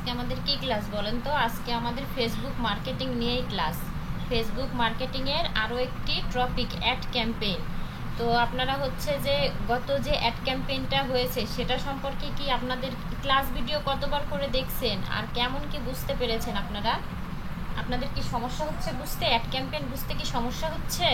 আজকে আমাদের কি ক্লাস বলেন তো? আজকে আমাদের ফেসবুক মার্কেটিং নিয়েই ক্লাস। ফেসবুক মার্কেটিংয়ের আরও একটি টপিক, অ্যাড ক্যাম্পেইন। তো আপনারা হচ্ছে যে গত যে অ্যাড ক্যাম্পেইনটা হয়েছে সেটা সম্পর্কে কি আপনাদের ক্লাস ভিডিও কতবার করে দেখছেন আর কেমন কি বুঝতে পেরেছেন আপনারা? আপনাদের কি সমস্যা হচ্ছে বুঝতে? অ্যাড ক্যাম্পেইন বুঝতে কি সমস্যা হচ্ছে?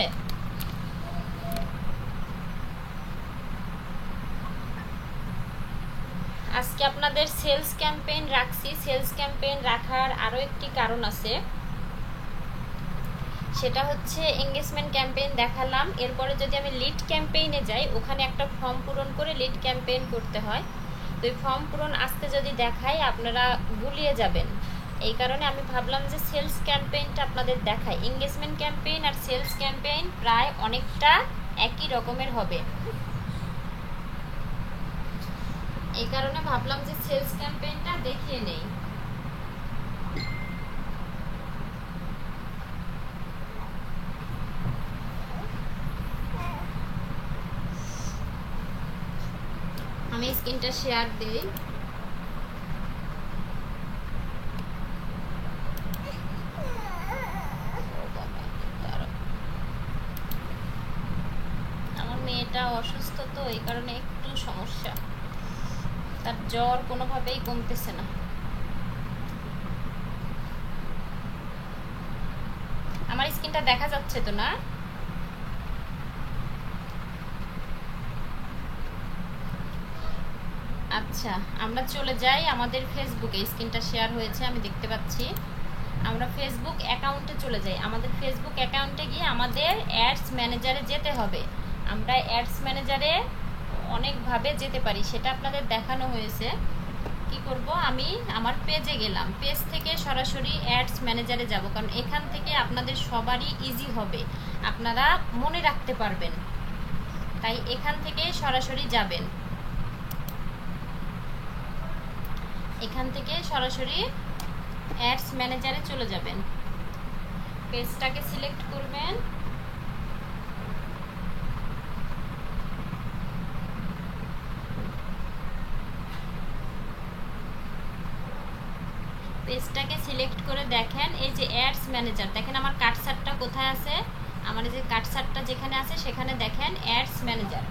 আজকে আপনাদের সেলস ক্যাম্পেইন রাখছি। সেলস ক্যাম্পেইন রাখার আরও একটি কারণ আছে, সেটা হচ্ছে এঙ্গেজমেন্ট ক্যাম্পেইন দেখালাম। এরপরে যদি আমি লিড ক্যাম্পেইনে যাই, ওখানে একটা ফর্ম পূরণ করে লিড ক্যাম্পেইন করতে হয়। তো এই ফর্ম পূরণ আসতে যদি দেখাই আপনারা গুলিয়ে যাবেন। এই কারণে আমি ভাবলাম যে সেলস ক্যাম্পেইনটা আপনাদের দেখাই। এঙ্গেজমেন্ট ক্যাম্পেইন আর সেলস ক্যাম্পেইন প্রায় অনেকটা একই রকমের হবে, এই কারণে ভাবলাম যে সেলস ক্যাম্পেইনটা দেখিয়ে নেই। আমি স্ক্রিনটা শেয়ার দিই। আমার মেয়েটা অসুস্থ, তো এই কারণে একটু সমস্যা, তার জ্বর কোনোভাবেই কমতেছে না। আমার স্ক্রিনটা দেখা যাচ্ছে তো না? আচ্ছা, আমরা চলে যাই আমাদের ফেসবুকে। স্ক্রিনটা শেয়ার হয়েছে, আমি দেখতে পাচ্ছি। আমরা ফেসবুক অ্যাকাউন্টে চলে যাই। আমাদের ফেসবুক অ্যাকাউন্টে গিয়ে আমাদের অ্যাডস ম্যানেজারে যেতে হবে। আমরা অ্যাডস ম্যানেজারে অনেকভাবে যেতে পারি, সেটা আপনাদের দেখানো হয়েছে। কি করব, আমি আমার পেজে গেলাম, পেজ থেকে সরাসরি অ্যাডস ম্যানেজারে যাব, কারণ এখান থেকে আপনাদের সবারই ইজি হবে, আপনারা মনে রাখতে পারবেন। তাই এখান থেকে সরাসরি যাবেন, এখান থেকে সরাসরি অ্যাডস ম্যানেজারে চলে যাবেন। পেজটাকে সিলেক্ট করবেন, পেজটাকে সিলেক্ট করে দেখেন এই যে অ্যাডস ম্যানেজার, দেখেন আমার কাটসারটা কোথায় আছে। আমার এই যে কাটসারটা যেখানে আছে সেখানে দেখেন অ্যাডস ম্যানেজার।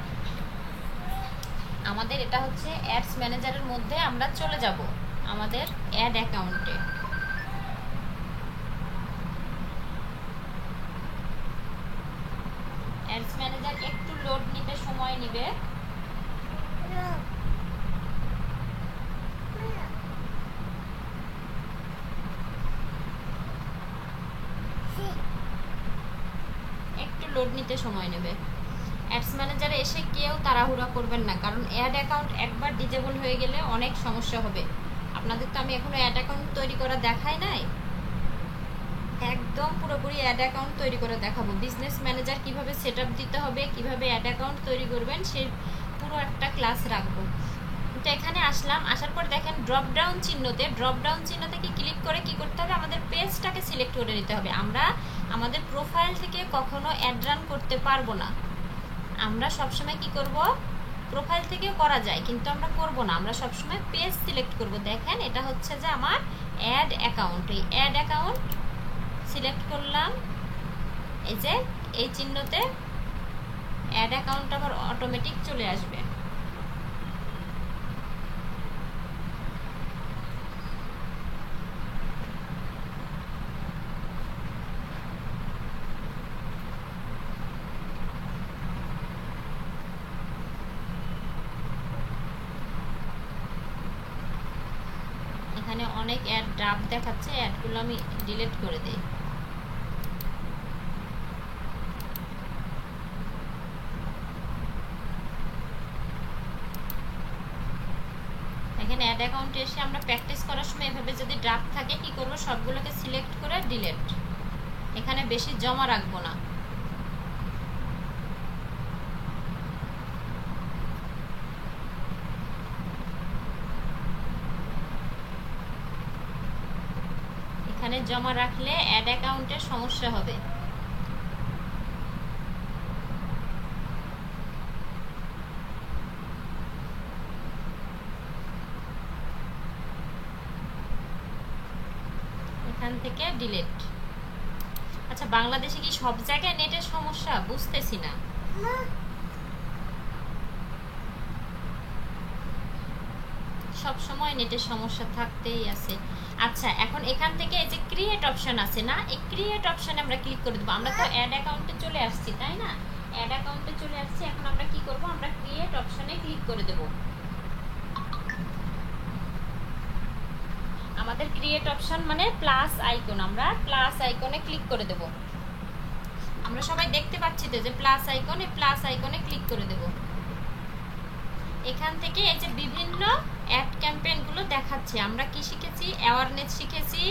আমাদের এটা হচ্ছে অ্যাডস ম্যানেজারের মধ্যে আমরা চলে যাব আমাদের অ্যাড অ্যাকাউন্টে। অ্যাডস ম্যানেজার একটু লোড নিতে সময় নেবে। একটু লোড নিতে সময় নেবে। অ্যাডস ম্যানেজারে এসে কেউ তাড়াহুড়া করবেন না, কারণ অ্যাড অ্যাকাউন্ট একবার ডিজেবল হয়ে গেলে অনেক সমস্যা হবে। আপনাদের তো আমি এখনো অ্যাড অ্যাকাউন্ট তৈরি করা দেখাই নাই, একদম পুরোপুরি অ্যাড অ্যাকাউন্ট তৈরি করে দেখাবো। বিজনেস ম্যানেজার কিভাবে সেটআপ দিতে হবে, কিভাবে অ্যাড অ্যাকাউন্ট তৈরি করবেন, সেই পুরো একটা ক্লাস রাখবো। তো এখানে আসলাম, আসার পর দেখেন ড্রপ ডাউন চিহ্নতে কি ক্লিক করে কি করতে হবে, আমাদের পেজটাকে সিলেক্ট করে নিতে হবে। আমরা আমাদের প্রোফাইল থেকে কখনো অ্যাড রান করতে পারবো না। আমরা সবসময় কি করব, প্রোফাইল থেকে করা যায় কিন্তু আমরা করব না, আমরা সবসময় পেজ সিলেক্ট করব। দেখেন এটা হচ্ছে যে আমার অ্যাড অ্যাকাউন্ট, এই অ্যাড অ্যাকাউন্ট সিলেক্ট করলাম। এই যে এই চিহ্নতে অ্যাড অ্যাকাউন্ট আমার অটোমেটিক চলে আসবে। এখানে অনেক অ্যাড ড্রাফট দেখাচ্ছে, অ্যাডগুলো আমি ডিলিট করে দিই। এখানে অ্যাড অ্যাকাউন্টে এসে আমরা প্র্যাকটিস করার সময় এভাবে যদি ড্রাফট থাকে কি করব, সবগুলোকে সিলেক্ট করে ডিলিট। এখানে বেশি জমা রাখবো না। এখানে জমা রাখলে অ্যাড অ্যাকাউন্টের সমস্যা হবে। এখান থেকে ডিলিট। আচ্ছা, বাংলাদেশে কি সব জায়গায় নেটের সমস্যা? বুঝতেছি না। সব সময় নেটের সমস্যা থাকতেই আছে। আচ্ছা, এখন এখান থেকে এই যে ক্রিয়েট অপশন আছে না, এই ক্রিয়েট অপশনে আমরা ক্লিক করে দেবো। আমরা তো অ্যাড অ্যাকাউন্টে চলে আসছি, তাই না? অ্যাড অ্যাকাউন্টে চলে আসছি। এখন আমরা কি করব? আমরা ক্রিয়েট অপশনে ক্লিক করে দেব। আমাদের ক্রিয়েট অপশন মানে প্লাস আইকন, আমরা প্লাস আইকনে ক্লিক করে দেব। আমরা সবাই দেখতে পাচ্ছি তো যে প্লাস আইকন, এই প্লাস আইকনে ক্লিক করে দেব। এখান থেকে এই যে বিভিন্ন অ্যাড ক্যাম্পেইনগুলো দেখাচ্ছে। আমরা কি শিখেছি? অ্যাওয়ারনেস শিখেছি,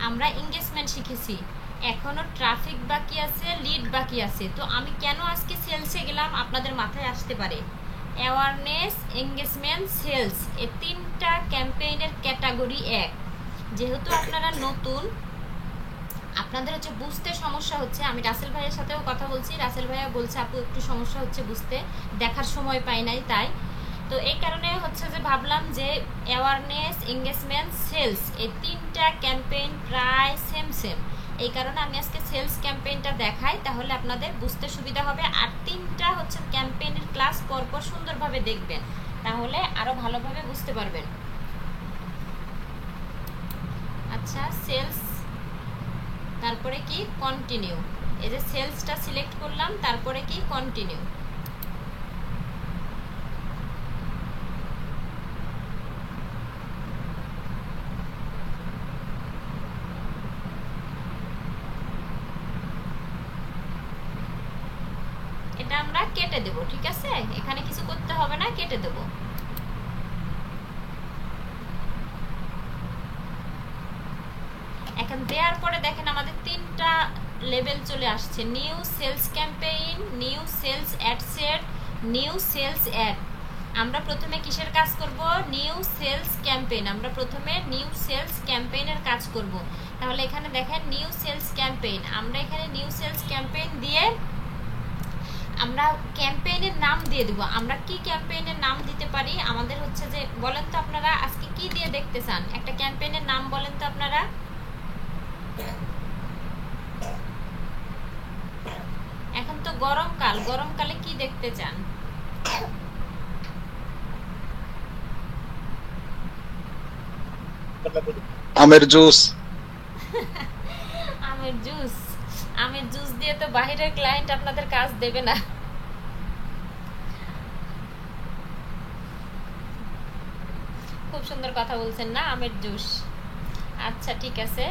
আমরা এঙ্গেজমেন্ট শিখেছি, এখনো ট্রাফিক বাকি আছে, লিড বাকি আছে। তো আমি কেন আজকে সেলসে গেলাম আপনাদের মাথায় আসতে পারে। অ্যাওয়ারনেস, এঙ্গেজমেন্ট, সেলস, এই তিনটা ক্যাম্পেইনের ক্যাটাগরি এক। যেহেতু আপনারা নতুন, আপনাদের হচ্ছে বুঝতে সমস্যা হচ্ছে। আমি রাসেল ভাইয়ের সাথেও কথা বলছি, রাসেল ভাইয়া বলছে আপু একটু সমস্যা হচ্ছে বুঝতে, দেখার সময় পাই নাই তাই। তো এই কারণে হচ্ছে যে ভাবলাম যে অ্যাওয়ারনেস, এঙ্গেজমেন্ট, সেলস এই তিনটা ক্যাম্পেইন প্রায় সেম সেম। এই কারণে আমি আজকে সেলস ক্যাম্পেইনটা দেখাই, তাহলে আপনাদের বুঝতে সুবিধা হবে। আর তিনটা হচ্ছে ক্যাম্পেইনের ক্লাস পরপর সুন্দরভাবে দেখবেন, তাহলে আরও ভালোভাবে বুঝতে পারবেন। আচ্ছা, সেলস, তারপরে কি কন্টিনিউ। এই যে সেলসটা সিলেক্ট করলাম, তারপরে কি কন্টিনিউ। এটা আমরা কেটে দেব, ঠিক আছে? এখানে কিছু করতে হবে না, কেটে দেব। এখন দেওয়ার পরে দেখেন আমাদের তিনটা লেভেল চলে আসছে। New sales campaign, new sales ad set, new sales ad. আমরা প্রথমে কিসের কাজ করব? New sales campaign. আমরা প্রথমে নিউ সেলস ক্যাম্পেইনের কাজ করব। তাহলে এখানে দেখেন নিউ সেলস ক্যাম্পেইন। আমরা এখানে নিউ সেলস ক্যাম্পেইন দিয়ে আমরা ক্যাম্পেইনের নাম দিয়ে দিব। আমরা কি ক্যাম্পেইনের নাম দিতে পারি? আমাদের হচ্ছে যে, বলেন তো আপনারা আজকে কি দিয়ে দেখতে চান? একটা ক্যাম্পেইনের নাম বলেন তো আপনারা। এখন তো গরমকাল, গরমকালে কি দেখতে চান? আমের জুস। আমের জুস? আমের জুস দিয়ে তো বাইরের ক্লায়েন্ট আপনাদের কাজ দেবে না। খুব সুন্দর কথা বলছেন না, আমের জুস। আচ্ছা ঠিক আছে,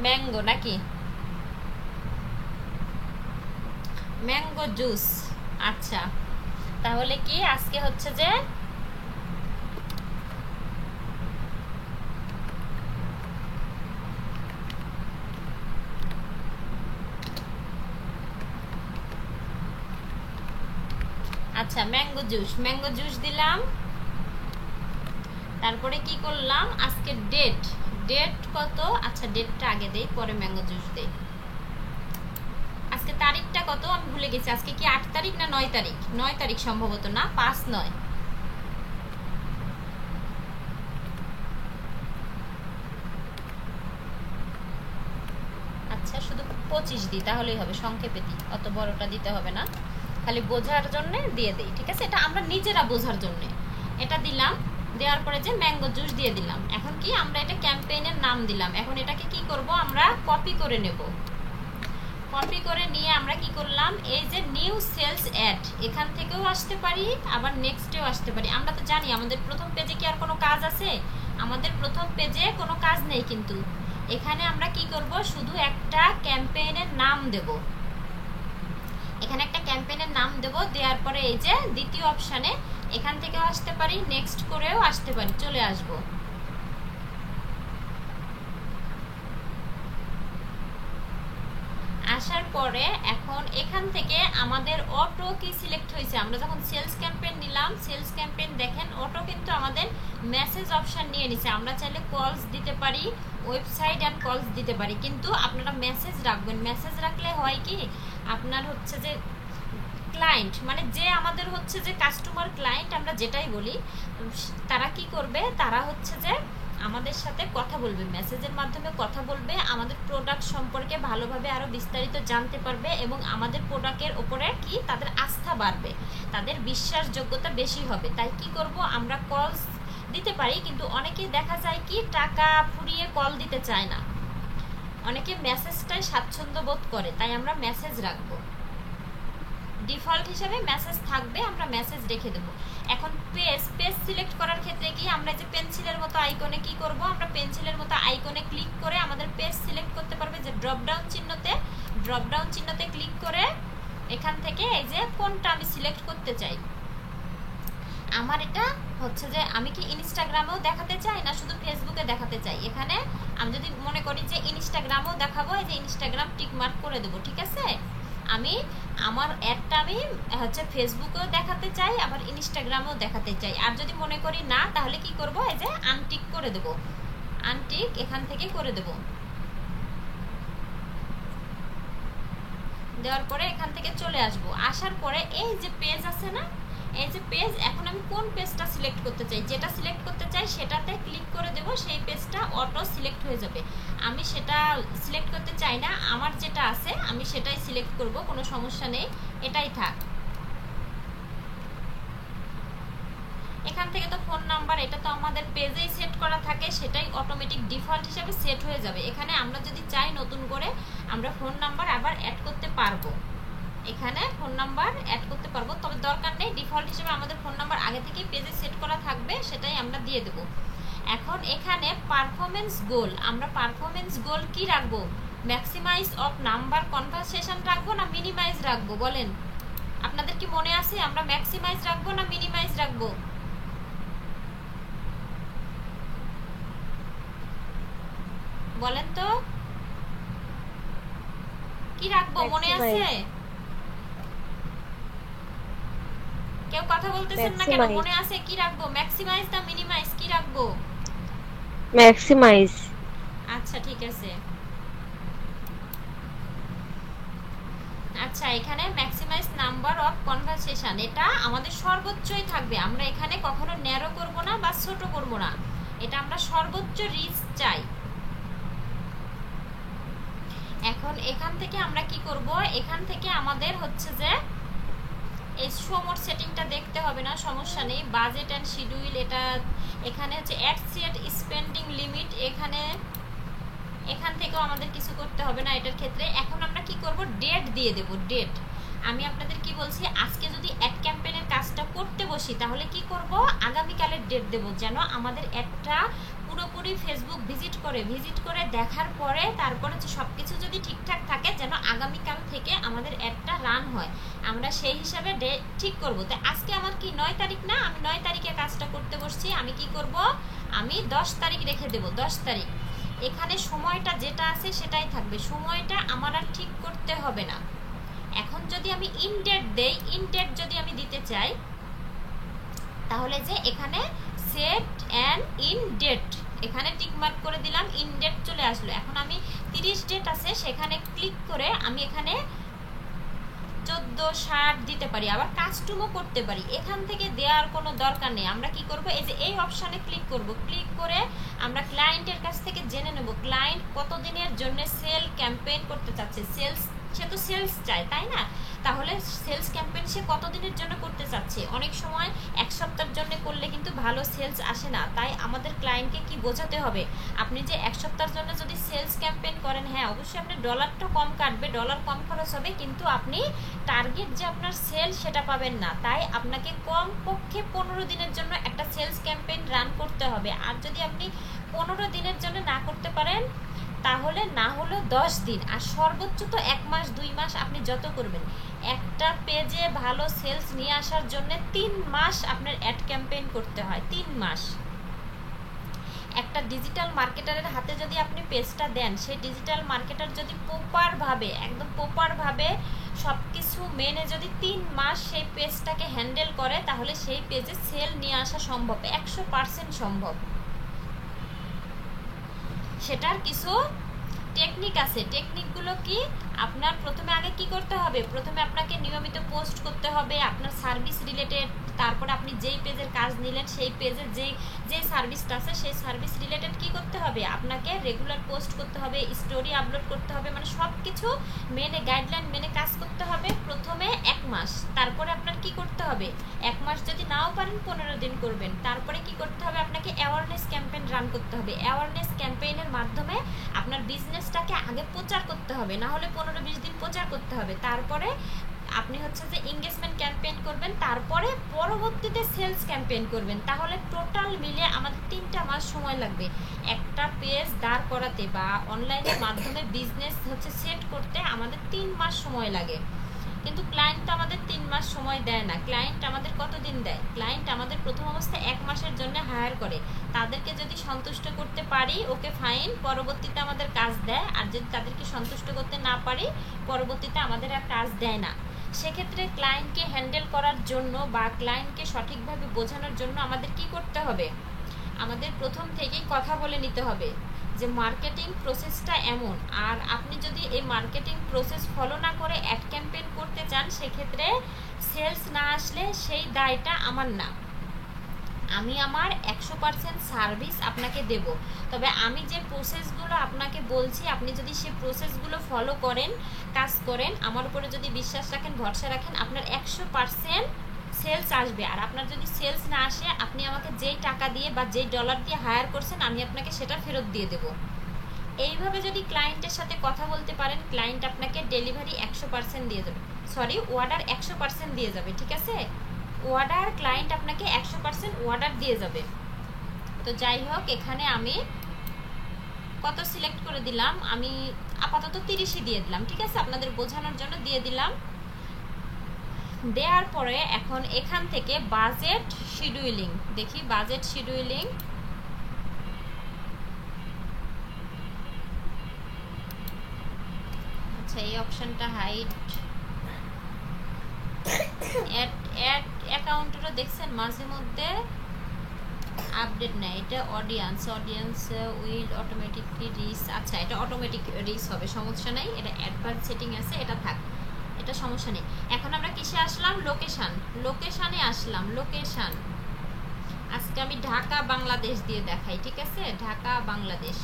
ম্যাঙ্গো নাকি? Mango juice. আচ্ছা, তাহলে কি আজকে হচ্ছে যে আচ্ছা ম্যাঙ্গো জুস, ম্যাঙ্গো জুস দিলাম। তারপরে কি করলাম? আজকে ডেট, ডেট কত? আচ্ছা ডেটটা আগে দেই, পরে ম্যাঙ্গো জুস দেই। আজকে তারিখটা কত আমি ভুলে গেছি। আজকে কি 8 তারিখ না 9 তারিখ? 9 তারিখ সম্ভবত, না 5-9। আচ্ছা শুধু 25 দিই তাহলেই হবে, সংক্ষেপে দিই, অত বড়টা দিতে হবে না, খালি বোঝার জন্য দিয়ে দেই, ঠিক আছে? এটা আমরা নিজেরা বোঝার জন্য এটা দিলাম। দেওয়ার পরে যে ম্যাঙ্গো জুস দিয়ে দিলাম। এখন কি আমরা এটা ক্যাম্পেইনের নাম দিলাম। এখন এটাকে কি করব? আমরা কপি করে নেব। কপি করে নিয়ে আমরা কি করলাম? এই যে নিউ সেলস অ্যাড, এখান থেকেও আসতে পারি, আবার নেক্সটেও আসতে পারি। আমরা তো জানি আমাদের প্রথম পেজে কি আর কোনো কাজ আছে? আমাদের প্রথম পেজে কোনো কাজ নেই, কিন্তু এখানে আমরা কি করব? শুধু একটা ক্যাম্পেইনের নাম দেব। এখানে একটা ক্যাম্পেইনের নাম দেব। দেওয়ার পরে এই যে দ্বিতীয় অপশানে এখান থেকেও আসতে পারি, নেক্সট করেও আসতে পারি, চলে আসবো। আসার পরে এখন এখান থেকে আমাদের অটো কি সিলেক্ট হয়েছে। আমরা যখন সেলস ক্যাম্পেইন নিলাম, সেলস ক্যাম্পেইন দেখেন অটো কিন্তু আমাদের মেসেজ অপশন নিয়ে নিছে। আমরা চাইলে কলস দিতে পারি, ওয়েবসাইট অ্যান্ড কলস দিতে পারি, কিন্তু আপনারা মেসেজ রাখবেন। মেসেজ রাখলে হয় কি, আপনার হচ্ছে যে ক্লায়েন্ট, মানে যে আমাদের হচ্ছে যে কাস্টমার ক্লায়েন্ট আমরা যেটাই বলি, তারা কি করবে? তারা হচ্ছে যে আমাদের সাথে কথা বলবে, মেসেজের মাধ্যমে কথা বলবে, আমাদের প্রোডাক্ট সম্পর্কে ভালোভাবে আরও বিস্তারিত জানতে পারবে এবং আমাদের প্রোডাক্টের ওপরে কি তাদের আস্থা বাড়বে, তাদের বিশ্বাসযোগ্যতা বেশি হবে। তাই কি করব, আমরা কল দিতে পারি, কিন্তু অনেকে দেখা যায় কি টাকা ফুরিয়ে কল দিতে চায় না, অনেকে মেসেজটাই স্বাচ্ছন্দ্য বোধ করে, তাই আমরা মেসেজ রাখবো, ডিফল্ট হিসাবে মেসেজ থাকবে, আমরা মেসেজ রেখে দেবো। এখন পেজ সিলেক্ট করার ক্ষেত্রে কি আমরা যে পেন্সিলের মতো আইকনে কি করব, আমরা পেন্সিলের মতো আইকনে ক্লিক করে আমাদের পেজ সিলেক্ট করতে পারবে, যে ড্রপ ডাউন চিহ্নতে ক্লিক করে এখান থেকে এই যে কোনটা আমি সিলেক্ট করতে চাই। আমার এটা হচ্ছে যে আমি কি ইনস্টাগ্রামেও দেখাতে চাই না শুধু ফেসবুকে দেখাতে চাই, এখানে আমি যদি মনে করি যে ইনস্টাগ্রামেও দেখাবো, এই যে ইনস্টাগ্রাম টিক মার্ক করে দেবো, ঠিক আছে। আমি আমার অ্যাডটা আমি হচ্ছে ফেসবুকেও দেখাতে চাই, আবার ইনস্টাগ্রামেও দেখাতে চাই। আর যদি মনে করি না, তাহলে কি করব, এই যে আনটিক করে দেবো, আনটিক এখান থেকে করে দেবো। দেওয়ার পরে এখান থেকে চলে আসবো, আসার পরে এই যে পেজ আছে না, এই যে পেজ, এখন আমি কোন পেজটা সিলেক্ট করতে চাই, যেটা সিলেক্ট করতে চাই সেটাতে ক্লিক করে দেব, সেই পেজটা অটো সিলেক্ট হয়ে যাবে। আমি সেটা সিলেক্ট করতে চাই না, আমার যেটা আছে আমি সেটাই সিলেক্ট করব, কোনো সমস্যা নেই, এটাই থাক। এখান থেকে তো ফোন নাম্বার, এটা তো আমাদের পেজেই সেট করা থাকে, সেটাই অটোমেটিক ডিফল্ট হিসেবে সেট হয়ে যাবে। এখানে আমরা যদি চাই নতুন করে আমরা ফোন নাম্বার আবার অ্যাড করতে পারবো, এখানে ফোন নাম্বার অ্যাড করতে পারবো, তবে দরকার নেই, ডিফল্ট হিসেবে আমাদের ফোন নাম্বার আগে থেকেই পেজে সেট করা থাকবে, সেটাই আমরা দিয়ে দেব। এখন এখানে পারফরমেন্স গোল, আমরা পারফরমেন্স গোল কি রাখবো, ম্যাক্সিমাইজ অফ নাম্বার কনভারসেশন রাখবো না মিনিমাইজ রাখবো, বলেন আপনাদের কি মনে আছে আমরা ম্যাক্সিমাইজ রাখবো না মিনিমাইজ রাখবো? বলেন তো কি রাখবো, মনে আছে? কেউ কথা বলতেছেন না কেন, মনে আছে কি রাখবো, ম্যাক্সিমাইজ না মিনিমাইজ, কি রাখবো? ম্যাক্সিমাইজ। আচ্ছা ঠিক আছে, আচ্ছা এখানে ম্যাক্সিমাইজ নাম্বার অফ কনভারসেশন, এটা আমাদের সর্বোচ্চই থাকবে, আমরা এখানে কখনো ন্যারো করব না বা ছোট করব না, এটা আমরা সর্বোচ্চ রিচ চাই। এখন এখান থেকে আমরা কি করব, এখান থেকে আমাদের হচ্ছে যে এই শো মোড সেটিংটা দেখতে হবে না, সমস্যা নেই, বাজেট অ্যান্ড শিডিউল, এটা এখানে হচ্ছে অ্যাড সেট স্পেন্ডিং লিমিট, এখান থেকেও আমাদের কিছু করতে হবে না এটার ক্ষেত্রে। এখন আমরা কি করব, ডেট দিয়ে দেব, ডেট। আমি আপনাদের কি বলছি, আজকে যদি অ্যাড ক্যাম্পেইনের কাজটা করতে বসি তাহলে কি করব, আগামীকালের ডেট দেব, যেন আমাদের অ্যাডটা পুরোপুরি ফেসবুক ভিজিট করে দেখার পরে তারপরে সব কিছু যদি ঠিকঠাক থাকে, যেন আগামীকাল থেকে আমাদের অ্যাডটা রান হয়, আমরা সেই হিসাবে ডেট ঠিক করব। তো আজকে আমার কি 9 তারিখ না, আমি 9 তারিখে কাজটা করতে বসছি, আমি কি করব, আমি 10 তারিখ রেখে দেব, 10 তারিখ। এখানে সময়টা যেটা আছে সেটাই থাকবে, সময়টা আমার আর ঠিক করতে হবে না। এখন যদি আমি ইনডেট দেই, ইনডেট যদি আমি দিতে চাই, তাহলে যে এখানে সেট অ্যান্ড ইনডেট, এখানে টিক মার্ক করে দিলাম, ইনডেট চলে আসলো। এখন আমি 30 ডেট আছে সেখানে ক্লিক করে আমি এখানে 14/60 দিতে পারি, আবার কাস্টমও করতে পারি, এখান থেকে দেওয়ার কোনো দরকার নেই। আমরা কি করব, এই যে এই অপশানে ক্লিক করব, ক্লিক করে আমরা ক্লায়েন্টের কাছ থেকে জেনে নেব ক্লায়েন্ট কতদিনের জন্য সেল ক্যাম্পেইন করতে চাচ্ছে, সে তো সেলস চায় তাই না, তাহলে সেলস ক্যাম্পেইন সে কতদিনের জন্য করতে চাচ্ছে। অনেক সময় 1 সপ্তাহের জন্য করলে কিন্তু ভালো সেলস আসে না, তাই আমাদের ক্লায়েন্টকে কি বোঝাতে হবে, আপনি যে 1 সপ্তাহের জন্য যদি সেলস ক্যাম্পেইন করেন, হ্যাঁ অবশ্যই আপনি ডলারটা কম কাটবে, ডলার কম খরচ হবে, কিন্তু আপনি টার্গেট যে আপনার সেল সেটা পাবেন না, তাই আপনাকে কমপক্ষে 15 দিনের জন্য একটা সেলস ক্যাম্পেইন রান করতে হবে। আর যদি আপনি 15 দিনের জন্য না করতে পারেন তাহলে না হলো 10 দিন, আর সর্বোচ্চ তো 1 মাস 2 মাস আপনি যত করবেন। একটা পেজে ভালো সেলস নিয়ে আসার জন্য 3 মাস আপনার অ্যাড ক্যাম্পেইন করতে হয়, 3 মাস। একটা ডিজিটাল মার্কেটারের হাতে যদি আপনি পেজটা দেন, সেই ডিজিটাল মার্কেটার যদি প্রপারভাবে, একদম প্রপারভাবে সব কিছু মেনে যদি 3 মাস সেই পেজটাকে হ্যান্ডেল করে, তাহলে সেই পেজে সেল নিয়ে আসা সম্ভব, 100% সম্ভব। সেটার কিছু টেকনিক আছে। টেকনিকগুলো কি, আপনার প্রথমে আগে কি করতে হবে, প্রথমে আপনাকে নিয়মিত পোস্ট করতে হবে আপনার সার্ভিস রিলেটেড। তারপরে আপনি যেই পেজের কাজ নিলেন সেই পেজের যেই সার্ভিসটা আছে সেই সার্ভিস রিলেটেড কি করতে হবে, আপনাকে রেগুলার পোস্ট করতে হবে, স্টোরি আপলোড করতে হবে, মানে সব কিছু মেনে গাইডলাইন মেনে কাজ করতে হবে প্রথমে 1 মাস। তারপরে আপনার কি করতে হবে, 1 মাস যদি নাও পারেন 15 দিন করবেন। তারপরে কি করতে হবে, আপনাকে অ্যাওয়ারনেস ক্যাম্পেইন রান করতে হবে। অ্যাওয়ারনেস ক্যাম্পেইনের মাধ্যমে আপনার বিজনেসটাকে আগে প্রচার করতে হবে, না হলে 15-20 দিন প্রচার করতে হবে। তারপরে আপনি হচ্ছে যে এঙ্গেজমেন্ট ক্যাম্পেইন করবেন, তারপরে পরবর্তীতে সেলস ক্যাম্পেইন করবেন। তাহলে টোটাল মিলিয়ে আমাদের 3টা মাস সময় লাগবে একটা পেজ দাঁড় করাতে বা অনলাইনের মাধ্যমে বিজনেস হচ্ছে সেট করতে আমাদের 3 মাস সময় লাগে। কিন্তু ক্লায়েন্ট তো আমাদের 3 মাস সময় দেয় না। ক্লায়েন্ট আমাদের কতদিন দেয়, ক্লায়েন্ট আমাদের প্রথম অবস্থায় 1 মাসের জন্য হায়ার করে। তাদেরকে যদি সন্তুষ্ট করতে পারি ওকে ফাইন, পরবর্তীতে আমাদের কাজ দেয়। আর যদি তাদেরকে সন্তুষ্ট করতে না পারি পরবর্তীতে আমাদের আর কাজ দেয় না। সেক্ষেত্রে ক্লায়েন্টকে হ্যান্ডেল করার জন্য বা ক্লায়েন্টকে সঠিকভাবে বোঝানোর জন্য আমাদের কি করতে হবে, আমাদের প্রথম থেকেই কথা বলে নিতে হবে যে মার্কেটিং প্রসেসটা এমন। আর আপনি যদি এই মার্কেটিং প্রসেস ফলো না করে অ্যাড ক্যাম্পেইন করতে চান সেক্ষেত্রে সেলস না আসলে সেই দায়টা আমার না। আমি আমার 100% সার্ভিস আপনাকে দেব। তবে আমি যে প্রসেসগুলো আপনাকে বলছি আপনি যদি সেই প্রসেসগুলো ফলো করেন, কাজ করেন, আমার উপরে যদি বিশ্বাস রাখেন, ভরসা রাখেন, আপনার 100% সেলস আসবে। আর আপনার যদি সেলস না আসে আপনি আমাকে যেই টাকা দিয়ে বা যেই ডলার দিয়ে হায়ার করছেন আমি আপনাকে সেটা ফেরত দিয়ে দেবো। এইভাবে যদি ক্লায়েন্টের সাথে কথা বলতে পারেন ক্লায়েন্ট আপনাকে ডেলিভারি 100% দিয়ে যাবে, সরি অর্ডার 100% দিয়ে যাবে। ঠিক আছে, অর্ডার ক্লায়েন্ট আপনাকে 100% অর্ডার দিয়ে যাবে। তো যাই হোক, এখানে আমি কত সিলেক্ট করে দিলাম, আমি আপাতত 30ই দিয়ে দিলাম। ঠিক আছে, আপনাদের বোঝানোর জন্য দিয়ে দিলাম। দেওয়ার পরে এখন এখান থেকে বাজেট শিডিউলিং দেখি, বাজেট শিডিউলিং আচ্ছা এই অপশনটা হাইট অ্যাড অ্যাকাউন্টেরও দেখছেন মাঝে মধ্যে আপডেট নেয়। এটা অডিয়েন্স উইল অটোমেটিকলি রিচ, আচ্ছা এটা অটোমেটিক রিচ হবে, সমস্যা নাই। এটা অ্যাডভান্স সেটিং আছে, এটা থাক, এটা সমস্যা নেই। এখন আমরা কিসে আসলাম, লোকেশানে আসলাম। লোকেশান আজকে আমি ঢাকা বাংলাদেশ দিয়ে দেখাই। ঠিক আছে, ঢাকা বাংলাদেশ।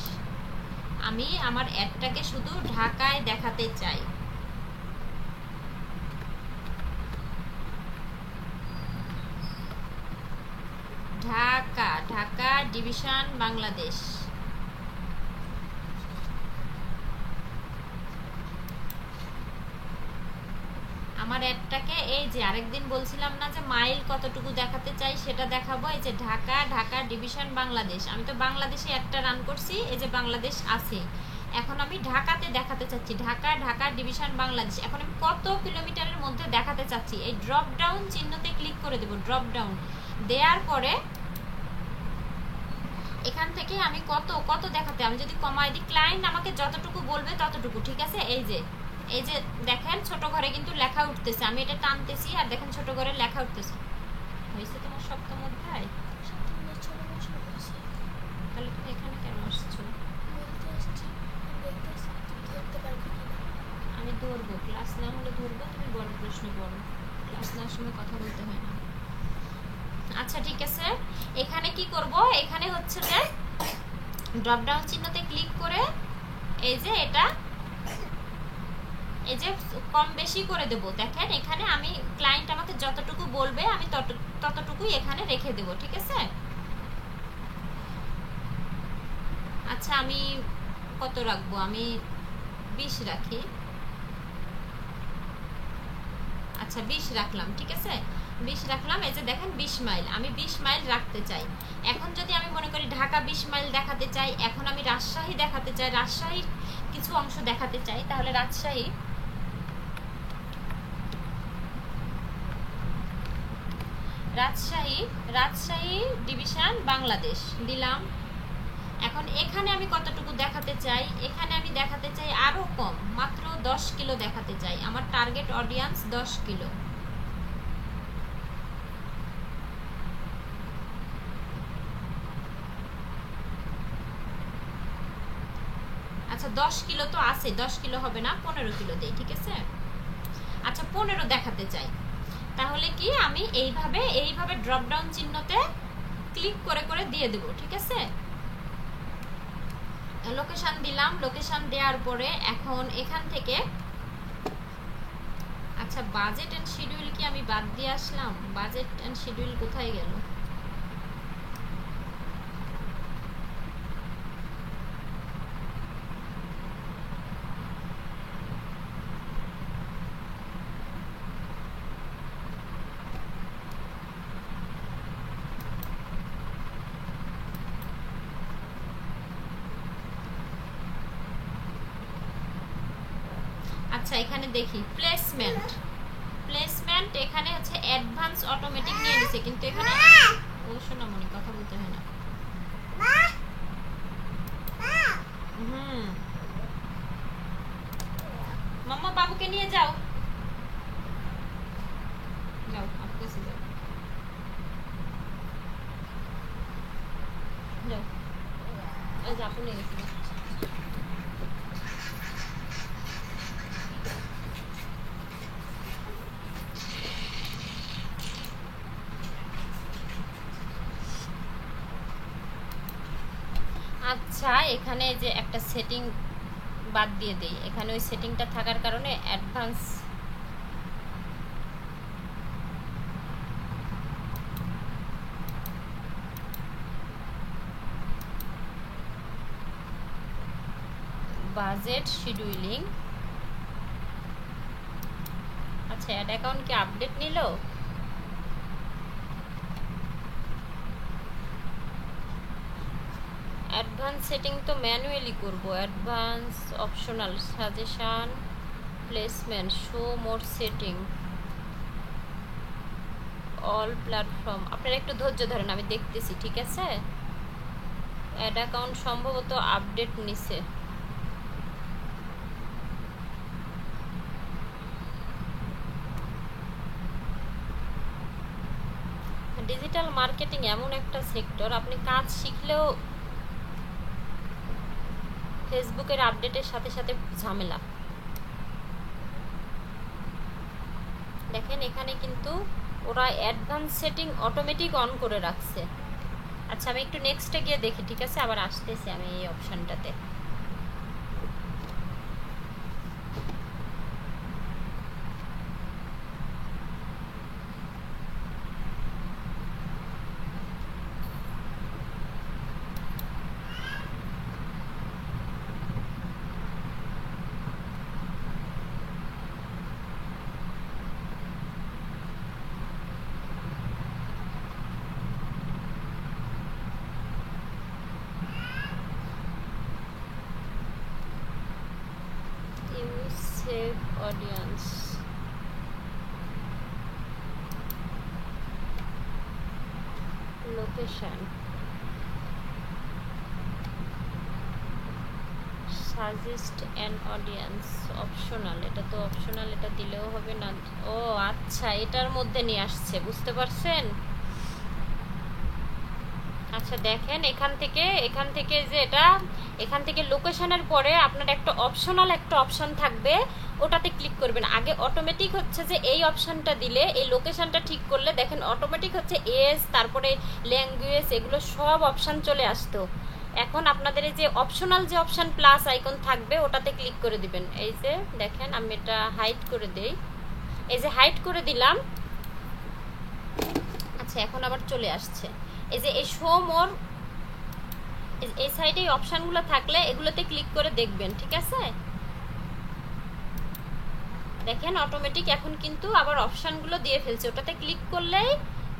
আমি আমার অ্যাডটাকে শুধু ঢাকায় দেখাতে চাই। ঢাকা ডিভিশন বাংলাদেশ। আমার অ্যাডটাকে এই যে আরেকদিন বলছিলাম না যে মাইল কতটুকু দেখাতে চাই সেটা দেখাবো। এই যে ঢাকা ডিভিশন বাংলাদেশ, আমি তো বাংলাদেশে অ্যাডটা রান করছি, এই যে বাংলাদেশ আছে। এখন আমি ঢাকাতে দেখাতে চাচ্ছি, ঢাকা ডিভিশন বাংলাদেশ। এখন আমি কত কিলোমিটারের মধ্যে দেখাতে চাচ্ছি, এই ড্রপ ডাউন চিহ্নতে ক্লিক করে দেবো। ড্রপ ডাউন দেওয়ার পরে এখান থেকে আমি কত দেখাতে, আমি যদি কমাই দিই ক্লায়েন্ট আমাকে যতটুকু বলবে ততটুকু। ঠিক আছে, এই যে দেখেন ছোট ঘরে কিন্তু লেখা উঠতেছে, আমি এটা টানতেছি আর দেখেন ছোট ঘরে লেখা উঠতেছে। হয়েছে তোমার সপ্তম অধ্যায়? তাহলে তুমি এখানে কেন আসছো? আমি ধরবো, ক্লাস না হলে ধরবো, তুমি বড় প্রশ্ন পড়ো, ক্লাস নেওয়ার সময় কথা বলতে হয় না। আচ্ছা ঠিক আছে, এখানে কি করব, এখানে হচ্ছে যে ড্রপ ডাউন চিহ্নতে ক্লিক করে এই যে এটা এই যে কম বেশি করে দেব। দেখেন এখানে আমি ক্লায়েন্ট আমাকে যতটুকু বলবে আমি ততটুকুই এখানে রেখে দেব। ঠিক আছে, আচ্ছা আমি কত রাখবো, আমি 20 রাখি। আচ্ছা 20 রাখলাম। ঠিক আছে, 20 রাখলাম। এই যে দেখেন 20 মাইল, আমি 20 মাইল রাখতে চাই। এখন যদি আমি মনে করি ঢাকা 20 মাইল দেখাতে চাই, এখন আমি রাজশাহী দেখাতে চাই, রাজশাহীর কিছু অংশ দেখাতে চাই, তাহলে রাজশাহী ডিভিশন বাংলাদেশ দিলাম। এখন এখানে আমি কতটুকু দেখাতে চাই, এখানে আমি দেখাতে চাই আরো কম, মাত্র 10 কিলো দেখাতে চাই। আমার টার্গেট অডিয়েন্স 10 কিলো। আচ্ছা 10 কিলো তো আছে, 10 কিলো হবে না, 15 কিলো দেই, ঠিক আছে? আচ্ছা 15 দেখাতে চাই, তাহলে কি আমি এইভাবে ড্রপ ডাউন চিহ্নতে ক্লিক করে করে দিয়ে দেব, ঠিক আছে? লোকেশন দিলাম, লোকেশন দেওয়ার পরে এখন এখান থেকে আচ্ছা বাজেট এন্ড শিডিউল কি আমি বাদ দিয়ে আসলাম? বাজেট এন্ড শিডিউল কোথায় গেল? আচ্ছা এখানে দেখি প্লেসমেন্ট, এখানে হচ্ছে অ্যাডভান্স অটোমেটিক নিয়ে নিছে, কিন্তু এখানে ও শোনা মনি কথা বলতে হয় না। মাম্মা বাবুকে নিয়ে যাও, যাও আপকে যাও, যাও এই যে আপু নিয়ে গেছে। আচ্ছা এখানে যে একটা সেটিং বাদ দিয়ে দেই, এখানে ওই সেটিংটা থাকার কারণে অ্যাডভান্স বাজেট শিডিউলিং। আচ্ছা অ্যাড অ্যাকাউন্ট কি আপডেট নিল? অ্যাডভান্স সেটিং তো ম্যানুয়ালি করব, advance optional suggestion placement show মোর সেটিং অল প্ল্যাটফর্ম। আপনারা একটু ধৈর্য ধরেন, আমি দেখতেছি, ঠিক আছে? অ্যাড অ্যাকাউন্ট সম্ভবত আপডেট নিছে। ডিজিটাল মার্কেটিং এমন একটা সেক্টর, আপনি কাজ শিখলেও ফেসবুকের আপডেটের সাথে সাথে ঝামেলা। দেখেন এখানে কিন্তু ওরা অ্যাডভান্স সেটিং অটোমেটিক অন করে রাখছে। আচ্ছা আমি একটু নেক্সটে গিয়ে দেখি, ঠিক আছে? আবার আসতেছি আমি এই অপশনটাতে। Save audience, location, suggest an audience, optional, এটা তো অপশনাল, এটা দিলেও হবে না। ও আচ্ছা এটার মধ্যে নিয়ে আসছে, বুঝতে পারছেন? আচ্ছা দেখেন এখান থেকে যে এটা এখান থেকে লোকেশনের পরে আপনার একটা অপশনাল একটা অপশন থাকবে, ওটাতে ক্লিক করবেন। আগে অটোমেটিক হচ্ছে যে এই অপশনটা দিলে এই লোকেশনটা ঠিক করলে দেখেন অটোমেটিক হচ্ছে এজ, তারপরে ল্যাঙ্গুয়েজ, এগুলো সব অপশন চলে আসতো। এখন আপনাদের এই যে অপশনাল যে অপশন প্লাস আইকন থাকবে ওটাতে ক্লিক করে দিবেন। এই যে দেখেন আমি এটা হাইড করে দেই, এই যে হাইড করে দিলাম। আচ্ছা এখন আবার চলে আসছে। এই যে এই শো মোর, এই সাইডে এই অপশনগুলো থাকলে এগুলোতে ক্লিক করে দেখবেন, ঠিক আছে? দেখেন অটোমেটিক এখন কিন্তু আবার অপশনগুলো দিয়ে ফেলছে, ওটাতে ক্লিক করলেই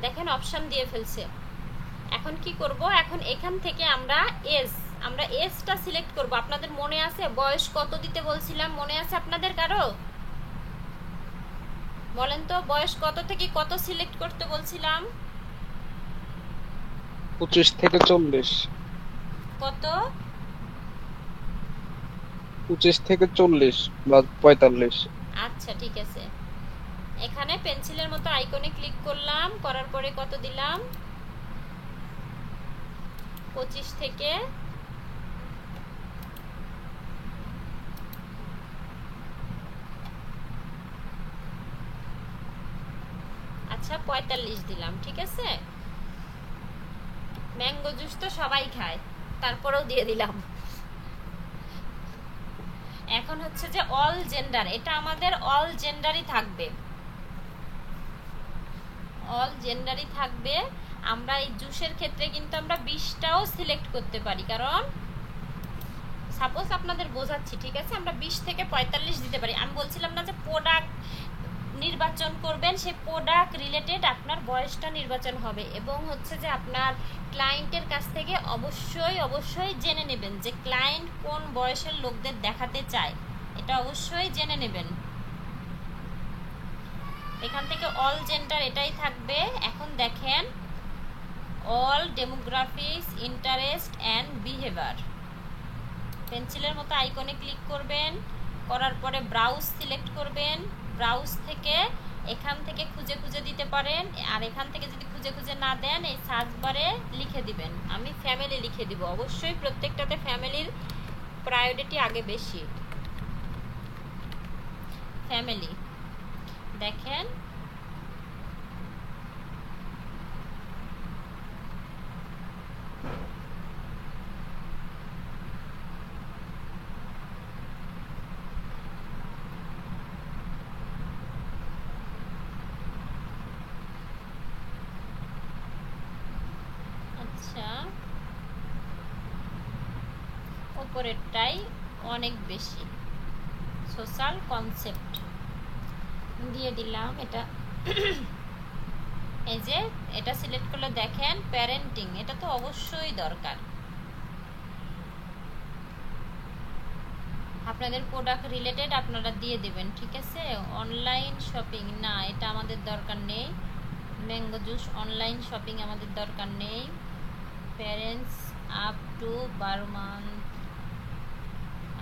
দেখেন অপশন দিয়ে ফেলছে। এখন কি করব, এখন এখান থেকে আমরা এজটা সিলেক্ট করব। আপনাদের মনে আছে বয়স কত দিতে বলছিলাম? মনে আছে আপনাদের কারো? বলেন তো বয়স কত থেকে কত সিলেক্ট করতে বলছিলাম? 25 থেকে 40। কত? 25 থেকে 40 বা 45। আচ্ছা ঠিক আছে, এখানে পেন্সিলের মতো আইকনে ক্লিক করলাম, করার পরে কত দিলাম? 25 থেকে আচ্ছা 45 দিলাম, ঠিক আছে। ম্যাঙ্গো জুস তো সবাই খায়, তারপরেও দিয়ে দিলাম। এখন হচ্ছে যে অল জেন্ডার, এটা আমাদের অল জেন্ডারই থাকবে, অল জেন্ডারই থাকবে। আমরা এই জুসের ক্ষেত্রে কিন্তু আমরা 20টাও সিলেক্ট করতে পারি, কারণ সাপোজ আপনাদের বোঝাচ্ছি, ঠিক আছে, আমরা 20 থেকে 45 দিতে পারি। আমি বলছিলাম না যে প্রোডাক্ট নির্বাচন করবেন, সে প্রোডাক্ট রিলেটেড আপনার বয়সটা নির্বাচন হবে, এবং হচ্ছে যে আপনার ক্লায়েন্টের কাছ থেকে অবশ্যই অবশ্যই জেনে নেবেন যে ক্লায়েন্ট কোন বয়সের লোকদের দেখাতে চায়, এটা অবশ্যই জেনে নেবেন। এখান থেকে অল জেন্ডার এটাই থাকবে। এখন দেখেন all demographics, interest and behaviour, পেন্সিলের মতো আইকনে ক্লিক করবেন, করার পরে ব্রাউজ সিলেক্ট করবেন। ব্রাউজ থেকে এখান থেকে খুঁজে খুঁজে দিতে পারেন, আর এখান থেকে যদি খুঁজে খুঁজে না দেন এই সার্চ বারে লিখে দিবেন, আমি ফ্যামিলি লিখে দিব। অবশ্যই প্রত্যেকটাতে ফ্যামিলির প্রায়োরিটি আগে বেশি। ফ্যামিলি দেখেন, আচ্ছা উপরেরটাই অনেক বেশি, সোশ্যাল কনসেপ্ট দিয়ে দিলাম। এটা এই যে এটা সিলেক্ট করলে দেখেন প্যারেন্টিং, এটা তো অবশ্যই দরকার। আপনাদের প্রোডাক্ট রিলেটেড আপনারা দিয়ে দেবেন, ঠিক আছে। অনলাইন শপিং না, এটা আমাদের দরকার নেই। ম্যাঙ্গো জুস অনলাইন শপিং আমাদের দরকার নেই। প্যারেন্টস আপ টু 12 মান্থ,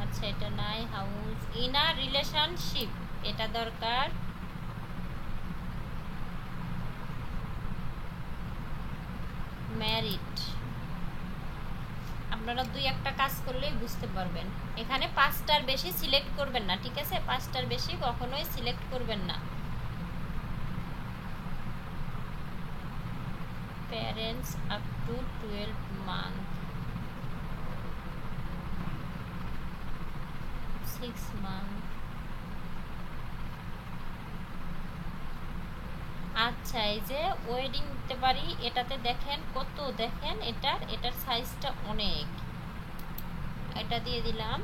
আচ্ছা এটা নাই। হাউস ইনার রিলেশনশিপ, এটা দরকার। ম্যারিড, আপনারা দুই একটা কাজ করলেই বুঝতে পারবেন। এখানে 5টার বেশি সিলেক্ট করবেন না, ঠিক আছে, 5টার বেশি কখনোই সিলেক্ট করবেন না। Parents up to 12 month, 6 month. আচ্ছা এই যে ওয়েডিং দিতে পারি, এটাতে দেখেন কত, দেখেন এটার সাইজটা অনেক, এটা দিয়ে দিলাম।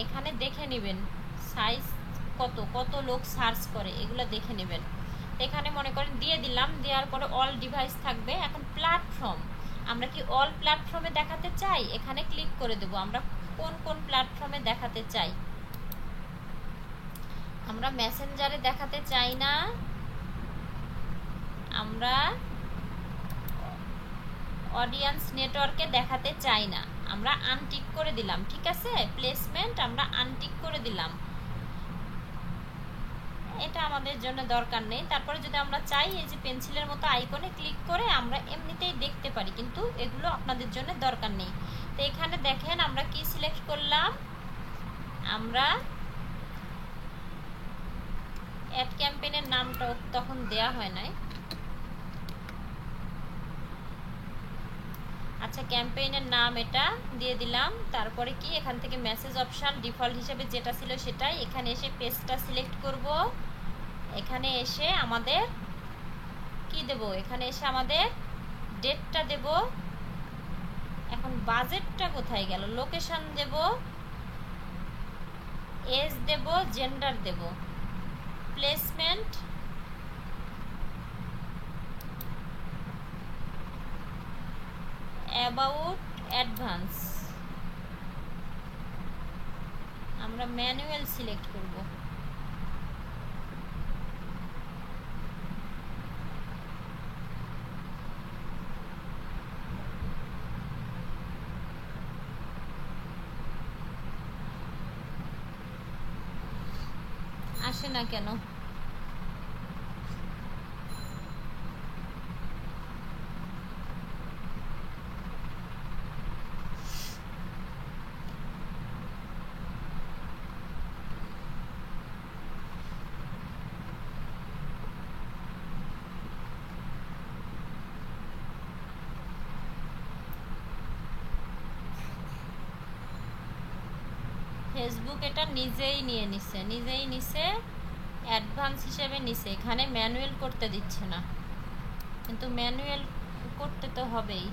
এখানে দেখে নেবেন সাইজ কত, কত লোক সার্চ করে, এগুলো দেখে নেবেন। এখানে মনে করেন দিয়ে দিলাম, দেওয়ার পরে অল ডিভাইস থাকবে। এখন প্ল্যাটফর্ম, আমরা কি অল প্ল্যাটফর্মে দেখাতে চাই, এখানে ক্লিক করে দেব আমরা কোন কোন প্ল্যাটফর্মে দেখাতে চাই। আমরা মেসেঞ্জারে দেখাতে চাই না, আমরা অডিয়েন্স নেটওয়ার্কে দেখাতে চাই না, আমরা আনটিক করে দিলাম, ঠিক আছে। প্লেসমেন্ট আমরা আনটিক করে দিলাম, এটা আমাদের জন্য দরকার নেই। তারপরে যদি আমরা চাই এই যে পেন্সিলের মতো আইকনে ক্লিক করে আমরা এমনিতেই দেখতে পারি, কিন্তু এগুলো আপনাদের জন্য দরকার নেই। তো এখানে দেখেন আমরা কি সিলেক্ট করলাম, আমরা অ্যাড ক্যাম্পেইনের নামটা তখন দেয়া হয় নাই। আচ্ছা ক্যাম্পেইনের নাম এটা দিয়ে দিলাম। তারপরে কি এখান থেকে মেসেজ অপশান ডিফল্ট হিসেবে যেটা ছিল সেটাই, এখানে এসে পেজটা সিলেক্ট করব। এখানে এসে আমাদের কি দেব, এখানে এসে আমাদের ডেটটা দেব। এখন বাজেটটা কোথায় গেল, লোকেশন দেব, এজ দেব, জেন্ডার দেব, প্লেসমেন্ট, অ্যাবাউট, অ্যাডভান্স, আমরা ম্যানুয়াল সিলেক্ট করব। আসে না কেন, ফেসবুক এটা নিজেই নিছে, অ্যাডভান্স হিসেবে নিছে, এখানে ম্যানুয়াল করতে দিচ্ছে না, কিন্তু ম্যানুয়াল করতে তো হবেই।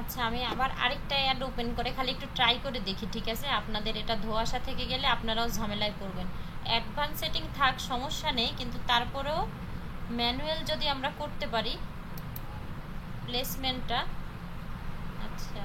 আচ্ছা, আমি আবার আরেকটা অ্যাড ওপেন করে খালি একটু ট্রাই করে দেখি, ঠিক আছে? আপনাদের এটা ধোঁয়াশা থেকে গেলে আপনারাও ঝামেলায় পড়বেন। অ্যাডভান্স সেটিং থাক, সমস্যা নেই, কিন্তু তারপরেও ম্যানুয়াল যদি আমরা করতে পারি প্লেসমেন্টটা। আচ্ছা,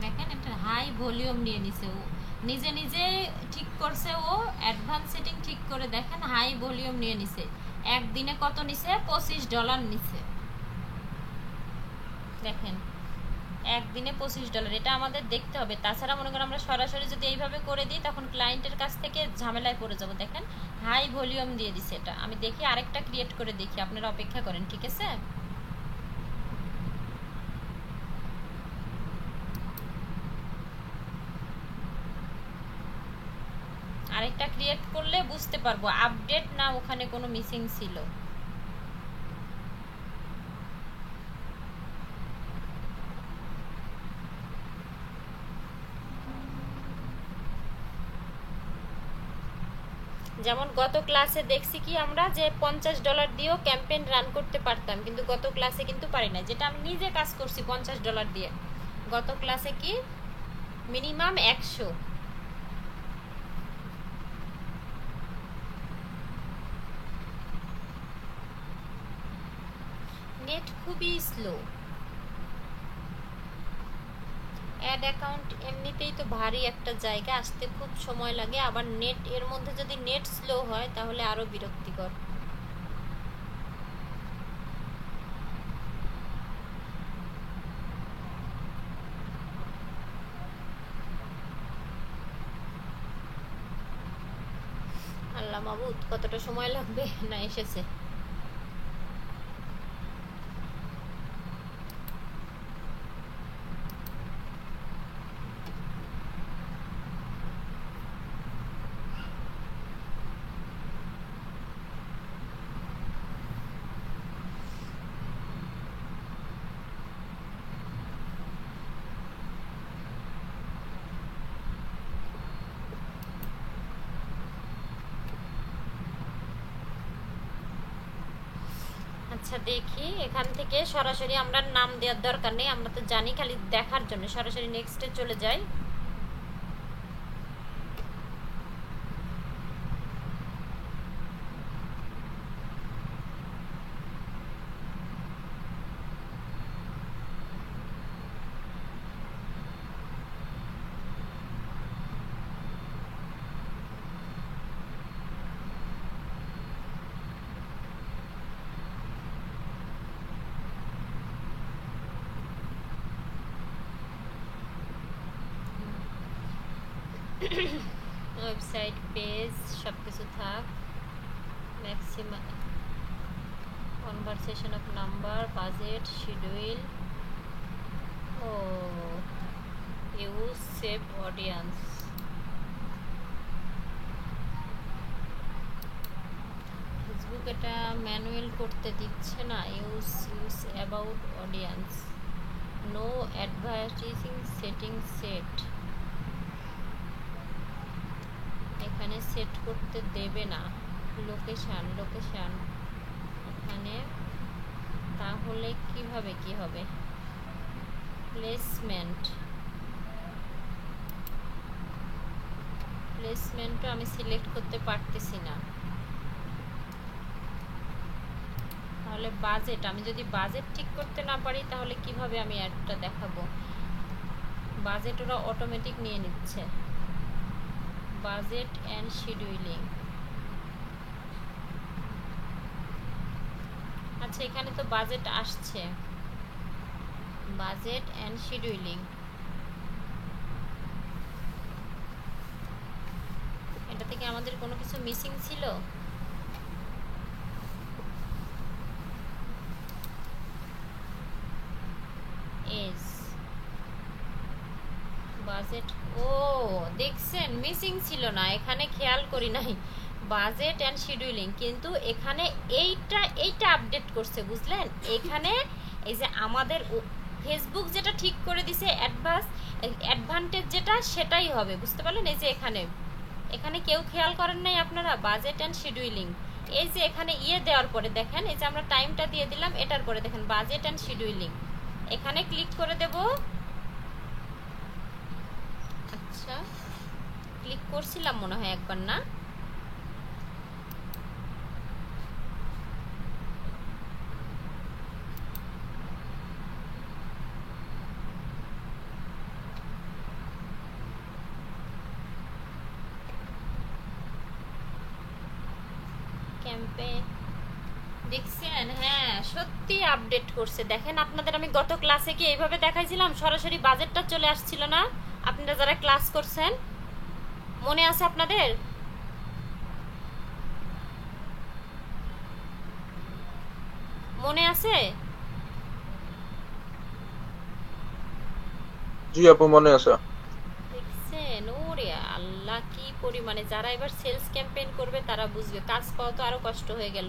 দেখেন এটা হাই ভলিউম নিয়ে নিছে, ও নিজে নিজে ঠিক করছে, ও অ্যাডভান্স সেটিং ঠিক করে দেখেন হাই ভলিউম নিয়ে নিছে। একদিনে কত নিছে? $25 নিছে। দেখেন একদিনে $25, এটা আমাদের দেখতে হবে। তাছাড়া মনে করেন আমরা সরাসরি যদি এইভাবে করে দিই তখন ক্লায়েন্টের কাছ থেকে ঝামেলায় পড়ে যাব। দেখেন হাই ভলিউম দিয়ে দিছে। এটা আমি দেখি আরেকটা ক্রিয়েট করে দেখি, আপনারা অপেক্ষা করেন, ঠিক আছে? আরেকটা ক্রিয়েট করলে বুঝতে পারবো আপডেট না ওখানে কোনো মিসিং ছিল। যেমন গত ক্লাসে দেখছি কি আমরা যে $50 দিয়েও ক্যাম্পেইন রান করতে পারতাম, কিন্তু গত ক্লাসে কিন্তু পারি না, যেটা আমি নিজে কাজ করছি $50 দিয়ে। গত ক্লাসে কি মিনিমাম 100। নেট খুবই স্লো। অ্যাড অ্যাকাউন্ট এমনিতেই তো ভারী একটা জায়গা, আসতে খুব সময় লাগে, আবার নেট এর মধ্যে যদি নেট স্লো হয় তাহলে আরো বিরক্তিকর। আল্লাহ মাবুদ, কতটা সময় লাগবে না এসেছে। আচ্ছা দেখি, এখান থেকে সরাসরি আমরা নাম দেওয়ার দরকার নেই, আমরা তো জানি, খালি দেখার জন্য সরাসরি নেক্সটে চলে যাই। ওয়েবসাইট পেজ সব কিছু থাক, maximum conversation of number, budget, schedule, ও ইউজ সেভ অডিয়েন্স। ফেসবুক এটা ম্যানুয়াল করতে দিচ্ছে না। Use about audience, no advertising setting set, এখানে সেট করতে দেবে না। লোকেশান এখানে তাহলে কিভাবে কি হবে? প্লেসমেন্টও আমি সিলেক্ট করতে পারতেছি না। তাহলে বাজেট, আমি যদি বাজেট ঠিক করতে না পারি তাহলে কিভাবে আমি অ্যাডটা দেখাবো? বাজেট ওরা অটোমেটিক নিয়ে নিচ্ছে। বাজেট অ্যান্ড শিডিউলিং, আচ্ছা এখানে তো বাজেট আসছে, বাজেট অ্যান্ড শিডিউলিং। এটা থেকে আমাদের কোনো কিছু মিসিং ছিল? এজ বাজেট, ও দেখছেন মিসিং ছিল না, এখানে খেয়াল করি নাই। বাজেট অ্যান্ড শিডিউলিং, কিন্তু এখানে এইটা আপডেট করছে, বুঝলেন? এখানে এই যে আমাদের ফেসবুক যেটা ঠিক করে দিছে অ্যাডভান্টেজ যেটা, সেটাই হবে, বুঝতে পারলেন? এই যে এখানে কেউ খেয়াল করেন নাই আপনারা? বাজেট অ্যান্ড শিডিউলিং, এই যে এখানে দেওয়ার পরে দেখেন, এই যে আমরা টাইমটা দিয়ে দিলাম, এটার পরে দেখেন বাজেট অ্যান্ড শিডিউলিং, এখানে ক্লিক করে দেব। আচ্ছা ক্লিক করছিলাম মনে হয় একবার, না? ক্যাম্পেইন দেখছেন? হ্যাঁ সত্যি আপডেট করছে। দেখেন আপনাদের আমি গত ক্লাসে কি এইভাবে দেখাইছিলাম, সরাসরি বাজেটটা চলে আসছিল না? আপনারা যারা ক্লাস করছেন মনে আছে আপনাদের? মনে আছে? জি আপু মনে আছে। দেখছেন? ওরে আল্লাহ, কি পরিমাণে! যারা এবার সেলস ক্যাম্পেইন করবে তারা বুঝবে, কাজ পাওয়া তো আরো কষ্ট হয়ে গেল।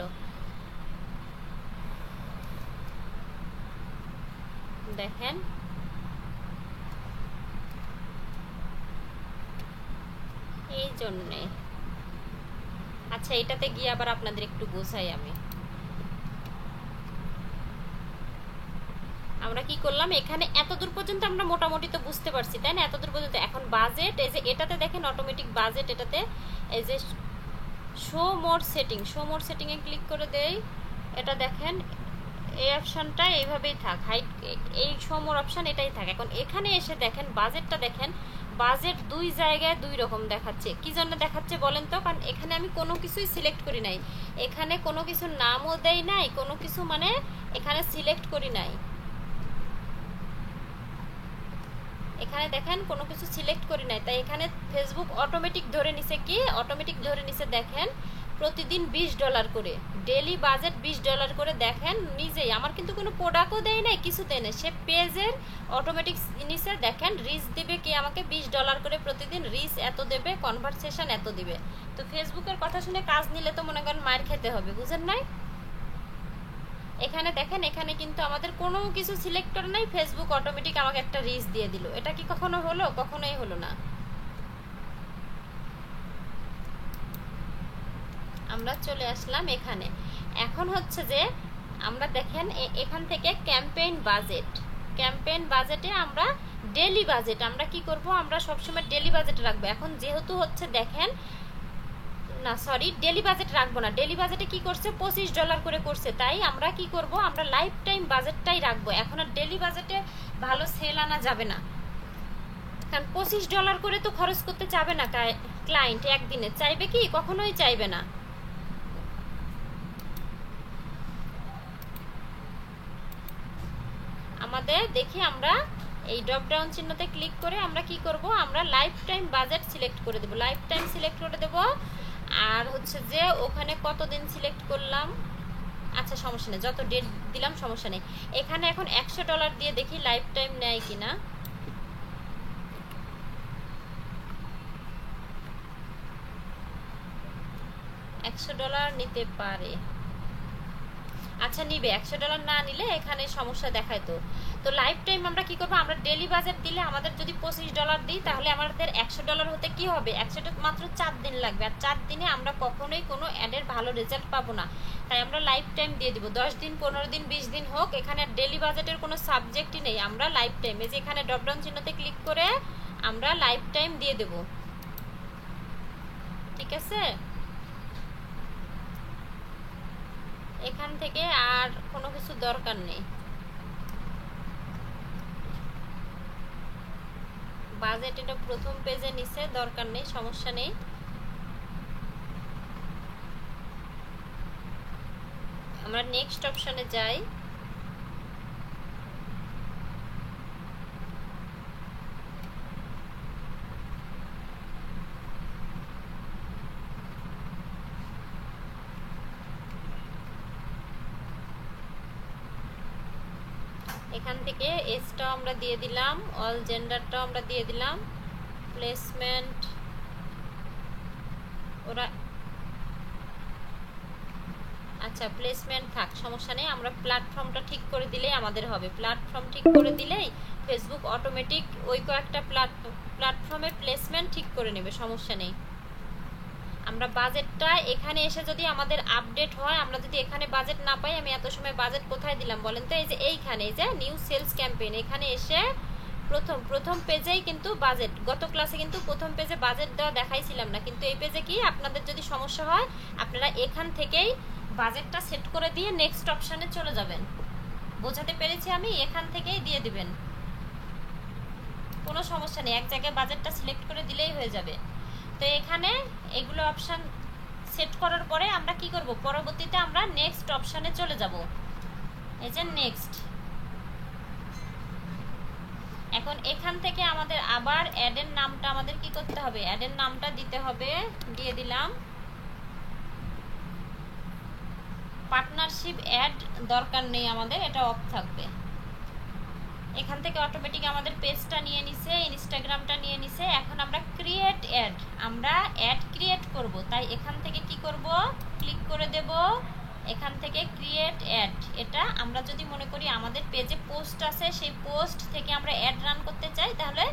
দেখেন এই জন্যে। আচ্ছা এটাতে গিয়ে আবার আপনাদের একটু বোঝাই আমি। আমরা কি করলাম এখানে? এতদূর পর্যন্ত আমরা মোটামুটি তো বুঝতে পারছি, তাই না? এতদূর পর্যন্ত। এখন বাজেট, এই যে এটাতে দেখেন অটোমেটিক বাজেট, এটাতে এই যে শো মোর সেটিংয়ে ক্লিক করে দেই। এটা দেখেন এই অপশনটা এইভাবেই থাক, হাইট, এই শো মোর অপশন এটাই থাক। এখন এখানে এসে দেখেন বাজেটটা, দেখেন বাজেট দুই জায়গায় দুই রকম দেখাচ্ছে। কি জন্য দেখাচ্ছে বলেন তো? কারণ এখানে আমি কোনো কিছুই সিলেক্ট করি নাই, এখানে কোনো কিছু নামও দেই নাই, কোনো কিছু মানে এখানে সিলেক্ট করি নাই। এখানে দেখেন কোনো কিছু সিলেক্ট করি নাই, তাই এখানে ফেসবুক অটোমেটিক ধরে নিছে, কি অটোমেটিক ধরে নিছে দেখেন প্রতিদিন $20 করে, ডেলি বাজেট $20 করে। দেখেন নিজেই, আমার কিন্তু কোনো প্রোডাক্টও দেয় নাই, কিছু দেয় না, সে পেজের অটোমেটিক নিচে দেখেন রিচ দিবে কি আমাকে $20 করে প্রতিদিন, রিচ এত দেবে, কনভারসেশন এত দিবে। তো ফেসবুকের কথা শুনে কাজ নিলে তো মনে করেন মার খেতে হবে, বুঝেন নাই? এখানে দেখেন, এখানে কিন্তু আমাদের কোনো কিছু সিলেক্ট করে নাই, ফেসবুক অটোমেটিক আমাকে একটা রিচ দিয়ে দিল। এটা কি কখনো হলো? কখনোই হলো না। আমরা চলে আসলাম এখানে। এখন হচ্ছে যে আমরা দেখেন এখান থেকে ক্যাম্পেইন বাজেটে আমরা ডেলি বাজেট, আমরা কি করব? আমরা সবসময় ডেলি বাজেট রাখবো। এখন যেহেতু হচ্ছে দেখেন, না সরি, ডেলি বাজেট রাখবো না। ডেলি বাজেটে কি করছে? $25 করে করছে, তাই আমরা কি করব? আমরা লাইফ টাইম বাজেটটাই রাখবো। এখন আর ডেলি বাজেটে ভালো সেল আনা যাবে না, কারণ $25 করে তো খরচ করতে চাবে না ক্লায়েন্ট একদিনে। চাইবে কি? কখনোই চাইবে না। আমাদের দেখি আমরা এই ড্রপ ডাউন চিহ্নতে ক্লিক করে আমরা কি করব, আমরা লাইফ টাইম বাজেট সিলেক্ট করে দেব, লাইফ টাইম সিলেক্ট করে দেব। আর হচ্ছে যে ওখানে কতদিন সিলেক্ট করলাম, আচ্ছা সমস্যা নেই, যত ডেট দিলাম সমস্যা নেই। এখানে এখন $100 দিয়ে দেখি লাইফ টাইম নেয় কিনা। $100 নিতে পারে, আচ্ছা নিবে। $100 না নিলে এখানে সমস্যা দেখায়। তো লাইফ টাইম আমরা কি করব, আমরা ডেলি বাজেট দিলে আমাদের যদি $25 দিই তাহলে আমাদের $100 হতে কি হবে, 100 মাত্র 4 দিন লাগবে। আর 4 দিনে আমরা কখনোই কোনো অ্যাডের ভালো রেজাল্ট পাবো না। তাই আমরা লাইফ টাইম দিয়ে দিব। 10 দিন, 15 দিন, 20 দিন হোক, এখানে ডেলি বাজেটের কোনো সাবজেক্টই নেই। আমরা লাইফ টাইম, এই যে এখানে ড্রপডাউন চিহ্নতে ক্লিক করে আমরা লাইফ টাইম দিয়ে দেব। ঠিক আছে, এখান থেকে আর কোনো কিছু দরকার নেই। বাজেট এটা প্রথম পেজে নিচে, দরকার নেই, সমস্যা নেই। আমরা নেক্সট অপশনে যাই। এখান থেকে এজটাও আমরা দিয়ে দিলাম, অল জেন্ডারটাও আমরা দিয়ে দিলাম, প্লেসমেন্ট ওরা, আচ্ছা প্লেসমেন্ট থাক, সমস্যা নেই। আমরা প্ল্যাটফর্মটা ঠিক করে দিলেই আমাদের হবে। প্ল্যাটফর্ম ঠিক করে দিলেই ফেসবুক অটোমেটিক ওই কয়েকটা প্ল্যাটফর্মের প্লেসমেন্ট ঠিক করে নেবে, সমস্যা নেই। আমরা বাজেটটা এখানে এসে যদি আমাদের আপডেট হয়, আমরা যদি এখানে বাজেট না পাই, আমি এত সময় বাজেট কোথায় দিলাম বলেন তো, এই যে এইখানে, এই যে নিউ সেলস ক্যাম্পেইন, এখানে এসে প্রথম পেজেই কিন্তু বাজেট, গত ক্লাসে কিন্তু প্রথম পেজে বাজেট দেওয়া দেখাইছিলাম না, কিন্তু এই পেজে কি আপনাদের যদি সমস্যা হয় আপনারা এখান থেকেই বাজেটটা সেট করে দিয়ে নেক্সট অপশানে চলে যাবেন। বোঝাতে পেরেছি আমি? এখান থেকেই দিয়ে দিবেন, কোনো সমস্যা নেই, এক জায়গায় বাজেটটা সিলেক্ট করে দিলেই হয়ে যাবে। তো এখানে এগুলো অপশান সেট করার পরে আমরা কি করব, পরবর্তীতে আমরা নেক্সট অপশানে চলে যাব। এই যে নেক্সট, এখন এখান থেকে আমাদের আবার অ্যাডের নামটা আমাদের কি করতে হবে, অ্যাডের নামটা দিতে হবে, দিয়ে দিলাম। পার্টনারশিপ অ্যাড দরকার নেই আমাদের, এটা অফ থাকবে। এখান থেকে অটোমেটিক আমাদের পেজটা নিয়ে নিছে, ইনস্টাগ্রামটা নিয়ে নিছে। এখন আমরা ক্রিয়েট অ্যাড, আমরা অ্যাড ক্রিয়েট করব, তাই এখান থেকে কি করব, ক্লিক করে দেব এখান থেকে ক্রিয়েট অ্যাড। এটা আমরা যদি মনে করি আমাদের পেজে পোস্ট আছে, সেই পোস্ট থেকে আমরা অ্যাড রান করতে চাই, তাহলে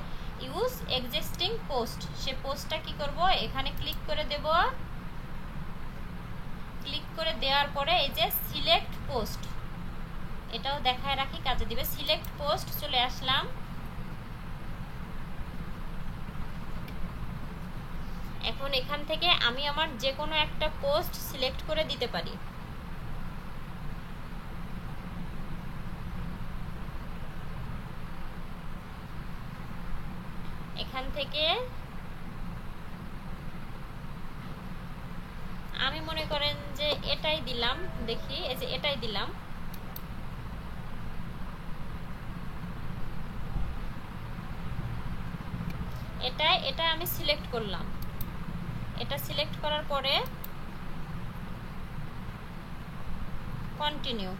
ইউজ এক্সিস্টিং পোস্ট, সে পোস্টটা কি করব, এখানে ক্লিক করে দেব। ক্লিক করে দেওয়ার পরে এই যে সিলেক্ট পোস্ট, এটাও দেখায় রাখি, কাজে দিবে। সিলেক্ট পোস্ট চলে আসলাম। এখন এখান থেকে আমি আমার যে কোনো একটা পোস্ট সিলেক্ট করে দিতে পারি। এখান থেকে আমি মনে করেন যে এটাই দিলাম, দেখি এই যে এটাই দিলাম। এটা আমি সিলেক্ট করলাম। এটা সিলেক্ট করার পরে কন্টিনিউ।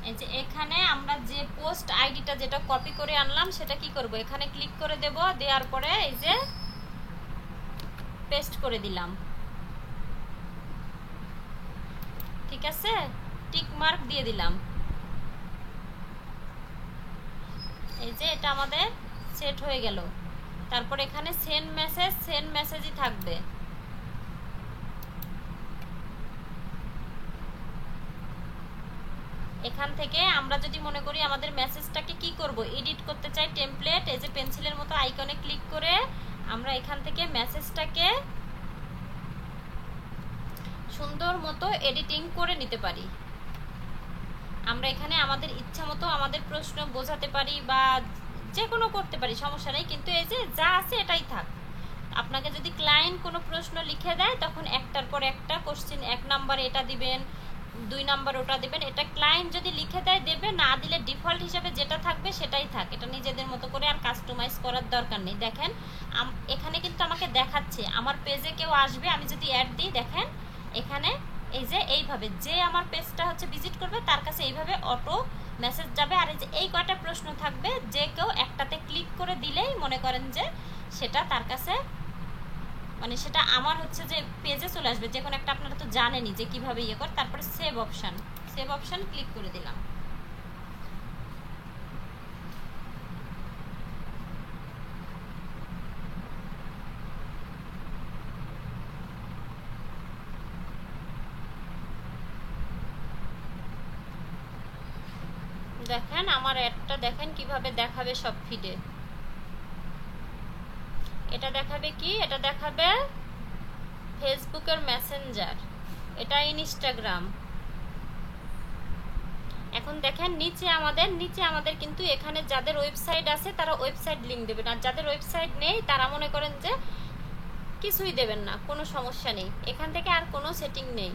এই যে এখানে আমরা যে পোস্ট আইডিটা যেটা কপি করে আনলাম সেটা কি করব, এখানে ক্লিক করে দেব, দেওয়ার পরে এই যে পেস্ট করে দিলাম। ঠিক আছে, টিক মার্ক দিয়ে দিলাম। এই যে এটা আমাদের সেট হয়ে গেল। তারপর এখানে সেন্ড মেসেজই থাকবে। এখান থেকে আমরা যদি মনে করি আমাদের মেসেজটাকে কি করব, এডিট করতে চাই, টেমপ্লেট, এই যে পেন্সিলের মতো আইকনে ক্লিক করে আমরা এখান থেকে মেসেজটাকে সুন্দর মতো এডিটিং করে নিতে পারি। আমরা এখানে আমাদের ইচ্ছা মতো আমাদের প্রশ্ন বোঝাতে পারি বা যে কোনো করতে পারি, সমস্যা নেই, কিন্তু এই যে যা আছে এটাই থাক। আপনাকে যদি ক্লায়েন্ট কোনো প্রশ্ন লিখে দেয় তখন একটার পর একটা কোশ্চেন, 1 নাম্বার এটা দিবেন, 2 নাম্বার ওটা দিবেন, এটা ক্লায়েন্ট যদি লিখে দেয় দেবে, না দিলে ডিফল্ট হিসাবে যেটা থাকবে সেটাই থাক। এটা নিজেদের মতো করে আর কাস্টমাইজ করার দরকার নেই। দেখেন এখানে কিন্তু আমাকে দেখাচ্ছে আমার পেজে কেউ আসবে, আমি যদি অ্যাড দিই দেখেন এখানে এই যে এইভাবে যে আমার পেজটা হচ্ছে ভিজিট করবে তার কাছে এইভাবে অটো মেসেজ যাবে। আর এই যে এই কয়টা প্রশ্ন থাকবে, যে কেউ একটাতে ক্লিক করে দিলেই মনে করেন যে সেটা তার কাছে, মানে সেটা আমার হচ্ছে যে পেজে চলে আসবে, যে কোনো একটা। আপনারা তো জানেনই যে কিভাবে ইয়ে করে। তারপরে সেভ অপশন ক্লিক করে দিলাম। দেখেন আমার অ্যাডটা দেখেন কিভাবে দেখাবে সব ফিডে। এটা দেখাবে কি, এটা দেখাবে ফেসবুকের মেসেঞ্জার, এটা ইনস্টাগ্রাম। এখন দেখেন নিচে আমাদের কিন্তু এখানে যাদের ওয়েবসাইট আছে তারা ওয়েবসাইট লিংক দেবেন, আর যাদের ওয়েবসাইট নেই তারা মনে করেন যে কিছুই দেবেন না, কোনো সমস্যা নেই। এখান থেকে আর কোনো সেটিং নেই।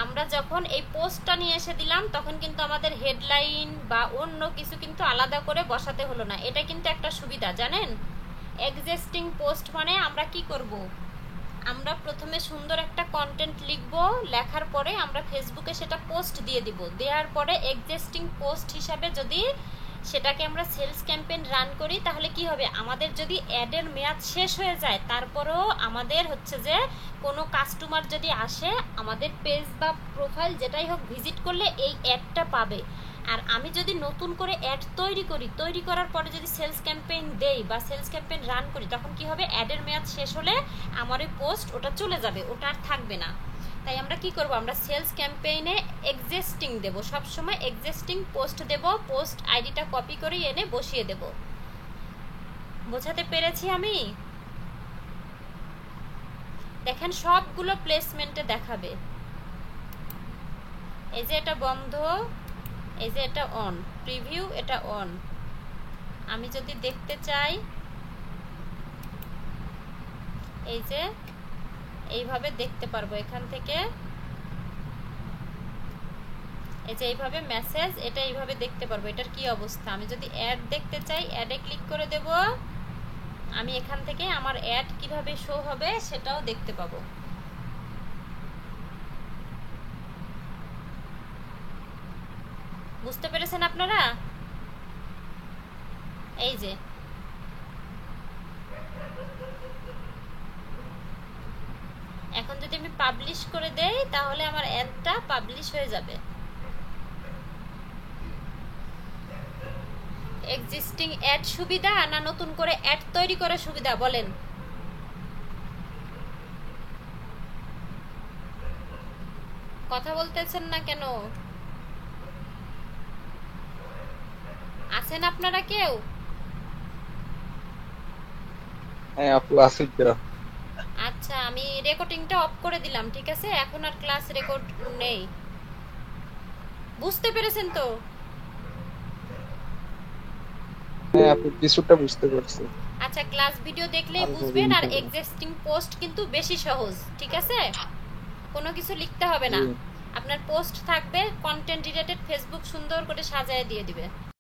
আমরা যখন এই পোস্টটা নিয়ে এসে দিলাম তখন কিন্তু আমাদের হেডলাইন বা অন্য কিছু কিন্তু আলাদা করে বসাতে হলো না। এটা কিন্তু একটা সুবিধা, জানেন। এক্সিস্টিং পোস্ট মানে আমরা কি করব, আমরা প্রথমে সুন্দর একটা কন্টেন্ট লিখব, লেখার পরে আমরা ফেসবুকে সেটা পোস্ট দিয়ে দিব। দেওয়ার পরে এক্সিস্টিং পোস্ট হিসাবে যদি সেটাকে আমরা সেলস ক্যাম্পেইন রান করি তাহলে কি হবে, আমাদের যদি অ্যাডের মেয়াদ শেষ হয়ে যায় তারপরেও আমাদের হচ্ছে যে কোনো কাস্টমার যদি আসে আমাদের পেজ বা প্রোফাইল যেটাই হোক ভিজিট করলে এই অ্যাডটা পাবে। আর আমি যদি নতুন করে অ্যাড তৈরি করার পরে যদি সেলস ক্যাম্পেইন দেই বা সেলস ক্যাম্পেইন রান করি তখন কি হবে, অ্যাডের মেয়াদ শেষ হলে আমার ওই পোস্ট ওটা চলে যাবে, ওটা আর থাকবে না। তাই আমরা কি করব, আমরা সেলস ক্যাম্পেইনে এক্সিস্টিং দেব, সবসময় এক্সিস্টিং পোস্ট দেব, পোস্ট আইডিটা কপি করে এনে বসিয়ে দেব। বোঝাতে পেরেছি আমি? দেখেন সবগুলো প্লেসমেন্টে দেখাবে। এই যে এটা বন্ধ, এই যে এটা অন, প্রিভিউ এটা অন। আমি যদি দেখতে চাই এই যে এইভাবে দেখতে পারবো এখান থেকে, এই যে এইভাবে মেসেজ, এটা এইভাবে দেখতে পারবো এটার কি অবস্থা। আমি যদি অ্যাড দেখতে চাই অ্যাডে ক্লিক করে দেব, আমি এখান থেকে আমার অ্যাড কিভাবে শো হবে সেটাও দেখতে পাবো। বুঝতে পেরেছেন আপনারা? এই যে এখন যদি আমি পাবলিশ করে দেই তাহলে আমার অ্যাডটা পাবলিশ হয়ে যাবে। এক্সিস্টিং অ্যাড সুবিধা না নতুন করে অ্যাড তৈরি করা সুবিধা বলেন? কথা বলতেছেন না কেন? আছেন আপনারা কেউ? হ্যাঁ আপু আছি তো। আচ্ছা আমি রেকর্ডিংটা অফ করে দিলাম, ঠিক আছে? এখন আর ক্লাস রেকর্ড নেই। বুঝতে পেরেছেন তো? হ্যাঁ আপু কিছুটা বুঝতে পারছি। আচ্ছা ক্লাস ভিডিও দেখলেই বুঝবেন। আর এক্সিস্টিং পোস্ট কিন্তু বেশি সহজ, ঠিক আছে? কোনো কিছু লিখতে হবে না, আপনার পোস্ট থাকবে কন্টেন্ট রিলেটেড, ফেসবুক সুন্দর করে সাজায় দিয়ে দিবে।